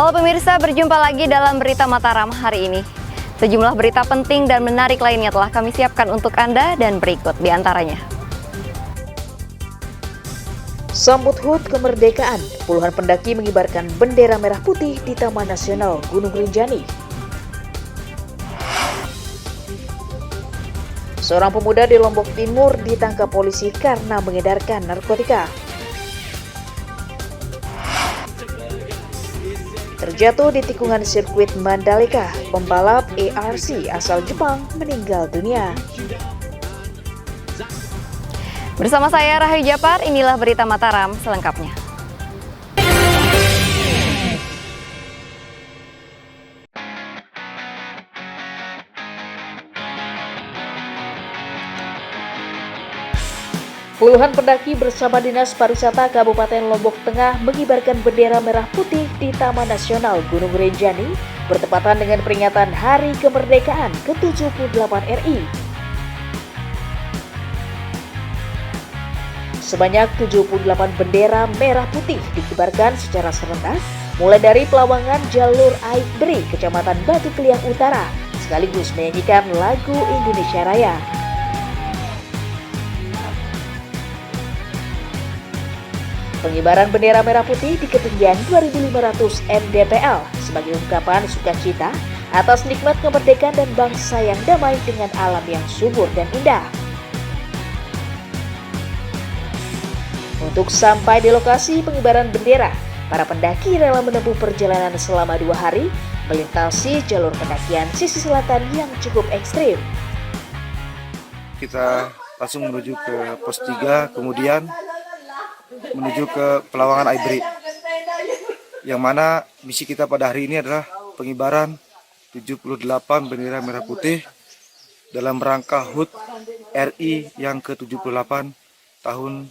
Halo pemirsa, berjumpa lagi dalam Berita Mataram hari ini. Sejumlah berita penting dan menarik lainnya telah kami siapkan untuk Anda dan berikut di antaranya. Sambut HUT kemerdekaan, puluhan pendaki mengibarkan bendera merah putih di Taman Nasional Gunung Rinjani. Seorang pemuda di Lombok Timur ditangkap polisi karena mengedarkan narkotika. Terjatuh di tikungan sirkuit Mandalika, pembalap ARC asal Jepang meninggal dunia. Bersama saya Rahayu Japar, inilah Berita Mataram selengkapnya. Puluhan pendaki bersama Dinas Pariwisata Kabupaten Lombok Tengah mengibarkan bendera merah putih di Taman Nasional Gunung Rinjani bertepatan dengan peringatan Hari Kemerdekaan ke-78 RI. Sebanyak 78 bendera merah putih dikibarkan secara serentak mulai dari pelawangan jalur Aik Beri, Kecamatan Batu Keliang Utara, sekaligus menyanyikan lagu Indonesia Raya. Pengibaran bendera merah putih di ketinggian 2.500 mdpl sebagai ungkapan sukacita atas nikmat kemerdekaan dan bangsa yang damai dengan alam yang subur dan indah. Untuk sampai di lokasi pengibaran bendera, para pendaki rela menempuh perjalanan selama 2 hari melintasi jalur pendakian sisi selatan yang cukup ekstrim. Kita langsung menuju ke pos 3, kemudian menuju ke pelawangan Aibri, yang mana misi kita pada hari ini adalah pengibaran 78 bendera merah putih dalam rangka HUT RI yang ke-78 tahun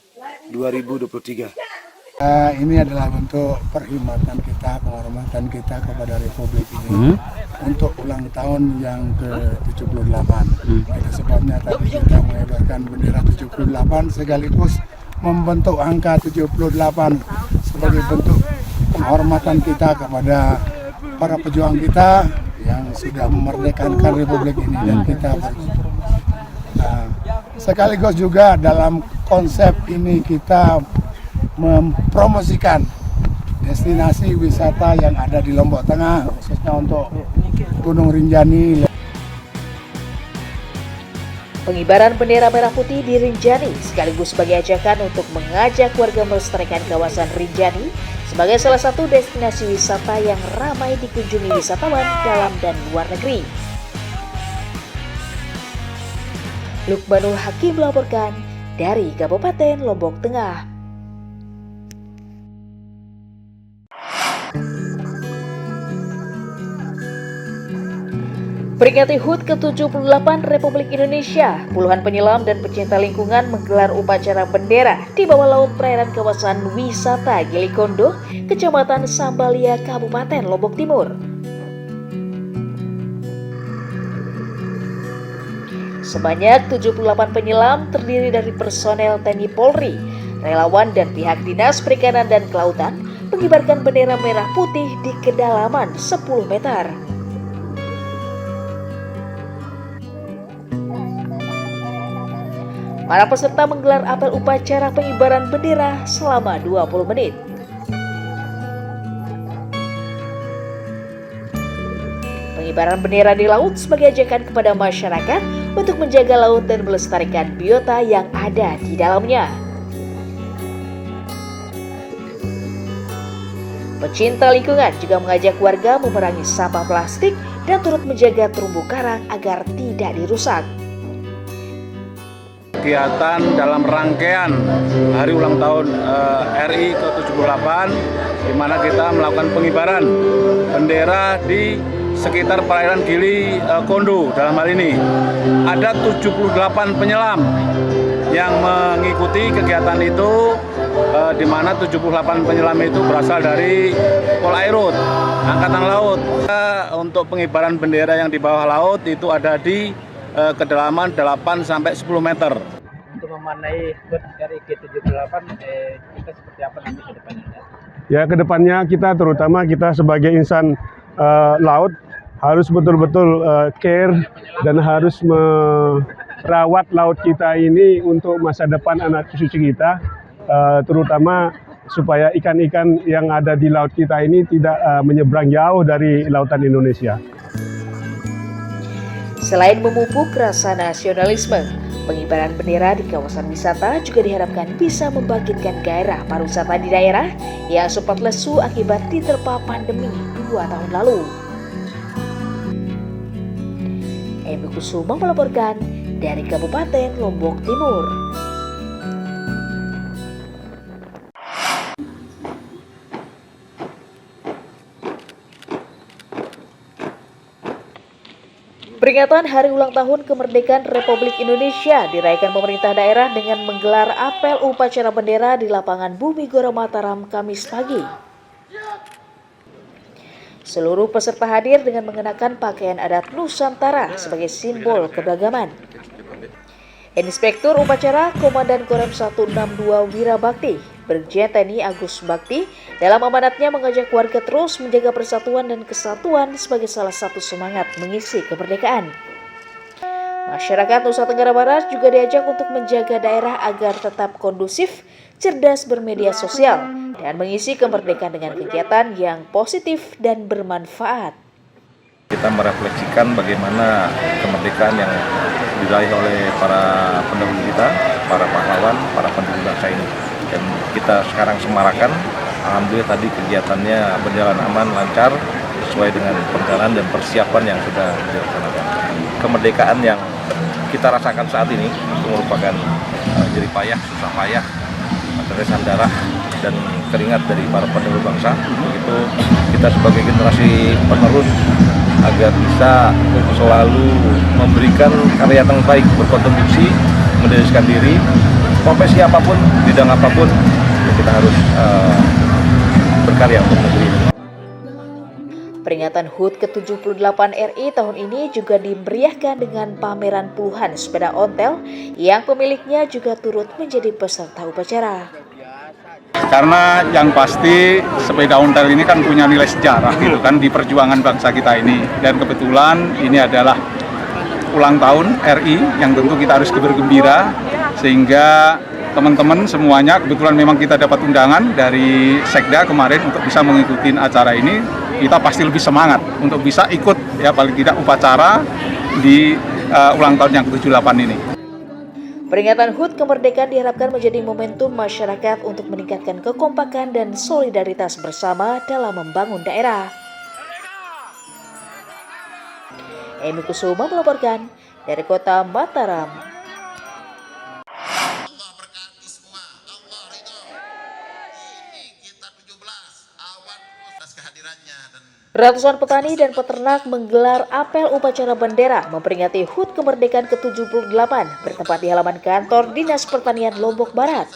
2023. Ini adalah bentuk perkhidmatan kita, penghormatan kita kepada Republik ini untuk ulang tahun yang ke-78. Itu sebabnya tadi kita mengibarkan bendera 78 sekaligus membentuk angka 78 sebagai bentuk penghormatan kita kepada para pejuang kita yang sudah memerdekakan Republik ini dan kita sekaligus juga dalam konsep ini kita mempromosikan destinasi wisata yang ada di Lombok Tengah, khususnya untuk Gunung Rinjani. Pengibaran bendera merah putih di Rinjani sekaligus sebagai ajakan untuk mengajak warga melestarikan kawasan Rinjani sebagai salah satu destinasi wisata yang ramai dikunjungi wisatawan dalam dan luar negeri. Lukmanul Hakim melaporkan dari Kabupaten Lombok Tengah. Peringati HUT ke-78 Republik Indonesia, puluhan penyelam dan pecinta lingkungan menggelar upacara bendera di bawah laut perairan kawasan wisata Gilikondo, Kecamatan Sambalia, Kabupaten Lombok Timur. Sebanyak 78 penyelam terdiri dari personel TNI Polri, relawan dan pihak Dinas Perikanan dan Kelautan mengibarkan bendera merah putih di kedalaman 10 meter. Para peserta menggelar apel upacara pengibaran bendera selama 20 menit. Pengibaran bendera di laut sebagai ajakan kepada masyarakat untuk menjaga laut dan melestarikan biota yang ada di dalamnya. Pecinta lingkungan juga mengajak warga memerangi sampah plastik dan turut menjaga terumbu karang agar tidak dirusak. Kegiatan dalam rangkaian hari ulang tahun RI ke-78 di mana kita melakukan pengibaran bendera di sekitar perairan Gili Kondo. Dalam hal ini ada 78 penyelam yang mengikuti kegiatan itu, di mana 78 penyelam itu berasal dari Polairut, Angkatan Laut. Untuk pengibaran bendera yang di bawah laut itu ada di kedalaman 8 sampai 10 meter. Untuk memanai HUT RI ke-78 kita seperti apa nanti ke depannya? Ya, kedepannya kita, terutama kita sebagai insan laut, harus betul-betul care dan harus merawat laut kita ini untuk masa depan anak cucu kita, terutama supaya ikan-ikan yang ada di laut kita ini tidak menyeberang jauh dari lautan Indonesia. Selain memupuk rasa nasionalisme, pengibaran bendera di kawasan wisata juga diharapkan bisa membangkitkan gairah pariwisata di daerah yang sempat lesu akibat diterpa pandemi 2 tahun lalu. Emi Kusuma melaporkan dari Kabupaten Lombok Timur. Peringatan Hari Ulang Tahun Kemerdekaan Republik Indonesia dirayakan pemerintah daerah dengan menggelar apel upacara bendera di lapangan Bumi Gora Mataram Kamis pagi. Seluruh peserta hadir dengan mengenakan pakaian adat Nusantara sebagai simbol keberagaman. Inspektur Upacara Komandan Korem 162 Wirabakti, Brigjen TNI Agus Bakti, dalam amanatnya mengajak warga terus menjaga persatuan dan kesatuan sebagai salah satu semangat mengisi kemerdekaan. Masyarakat Nusa Tenggara Barat juga diajak untuk menjaga daerah agar tetap kondusif, cerdas bermedia sosial, dan mengisi kemerdekaan dengan kegiatan yang positif dan bermanfaat. Kita merefleksikan bagaimana kemerdekaan yang diraih oleh para pendahulu kita, para pahlawan, para pendiri bangsa ini. Dan kita sekarang semarakan, alhamdulillah tadi kegiatannya berjalan aman, lancar, sesuai dengan perencanaan dan persiapan yang sudah dilaksanakan. Kemerdekaan yang kita rasakan saat ini itu merupakan jerih payah, susah payah, tetesan darah dan keringat dari para pendahulu bangsa. Begitu kita sebagai generasi penerus agar bisa selalu memberikan karya yang baik, berkontribusi, mendedikasikan diri, profesi apapun, bidang apapun, kita harus berkarya untuk negeri ini. Peringatan HUT ke-78 RI tahun ini juga dimeriahkan dengan pameran puluhan sepeda ontel yang pemiliknya juga turut menjadi peserta upacara. Karena yang pasti sepeda ontel ini kan punya nilai sejarah gitu kan di perjuangan bangsa kita ini, dan kebetulan ini adalah ulang tahun RI yang tentu kita harus bergembira, sehingga teman-teman semuanya kebetulan memang kita dapat undangan dari Sekda kemarin untuk bisa mengikuti acara ini. Kita pasti lebih semangat untuk bisa ikut ya paling tidak upacara di ulang tahun yang ke-78 ini. Peringatan HUT kemerdekaan diharapkan menjadi momentum masyarakat untuk meningkatkan kekompakan dan solidaritas bersama dalam membangun daerah. Emi Kusuma melaporkan dari Kota Mataram. Ratusan petani dan peternak menggelar apel upacara bendera memperingati HUT kemerdekaan ke-78 bertempat di halaman kantor Dinas Pertanian Lombok Barat.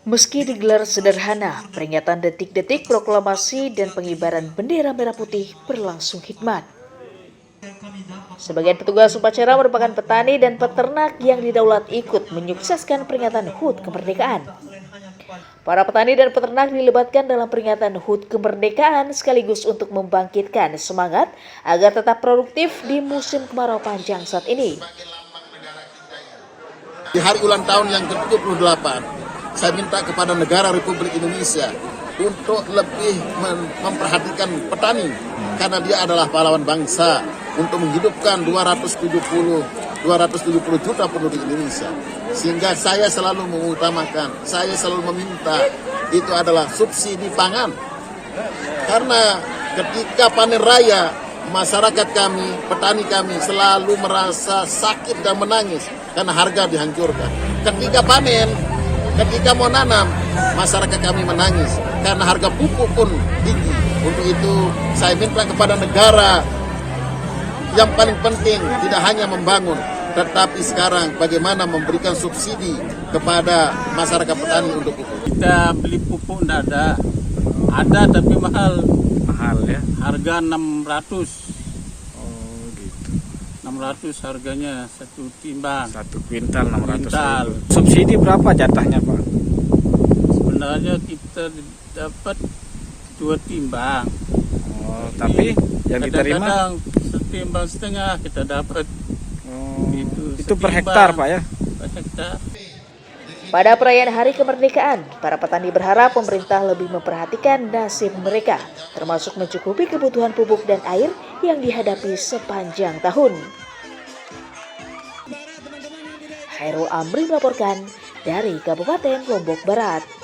Meski digelar sederhana, peringatan detik-detik proklamasi dan pengibaran bendera merah putih berlangsung hikmat. Sebagian petugas upacara merupakan petani dan peternak yang didaulat ikut menyukseskan peringatan HUT kemerdekaan. Para petani dan peternak dilibatkan dalam peringatan HUT kemerdekaan sekaligus untuk membangkitkan semangat agar tetap produktif di musim kemarau panjang saat ini. Di hari ulang tahun yang ke-78, saya minta kepada negara Republik Indonesia untuk lebih memperhatikan petani karena dia adalah pahlawan bangsa untuk menghidupkan 270 juta penduduk Indonesia. Sehingga saya selalu mengutamakan, saya selalu meminta itu adalah subsidi pangan. Karena ketika panen raya, masyarakat kami, petani kami selalu merasa sakit dan menangis karena harga dihancurkan. Ketika panen, ketika mau nanam, masyarakat kami menangis karena harga pupuk pun tinggi. Untuk itu saya minta kepada negara yang paling penting tidak hanya membangun, tetapi sekarang bagaimana memberikan subsidi kepada masyarakat petani untuk pupuk. Kita beli pupuk tidak ada tapi mahal ya. Harga 600. Oh gitu. 600 harganya satu timbang. Satu kuintal 600. Kuintal. Subsidi berapa jatahnya Pak? Sebenarnya kita dapat 2 timbang. Oh, tapi yang diterima Kadang-kadang setimbang setengah kita dapat. itu per hektar, Pak ya? Per hektar. Pada perayaan Hari Kemerdekaan, para petani berharap pemerintah lebih memperhatikan nasib mereka, termasuk mencukupi kebutuhan pupuk dan air yang dihadapi sepanjang tahun. Khairul Amri melaporkan dari Kabupaten Lombok Barat.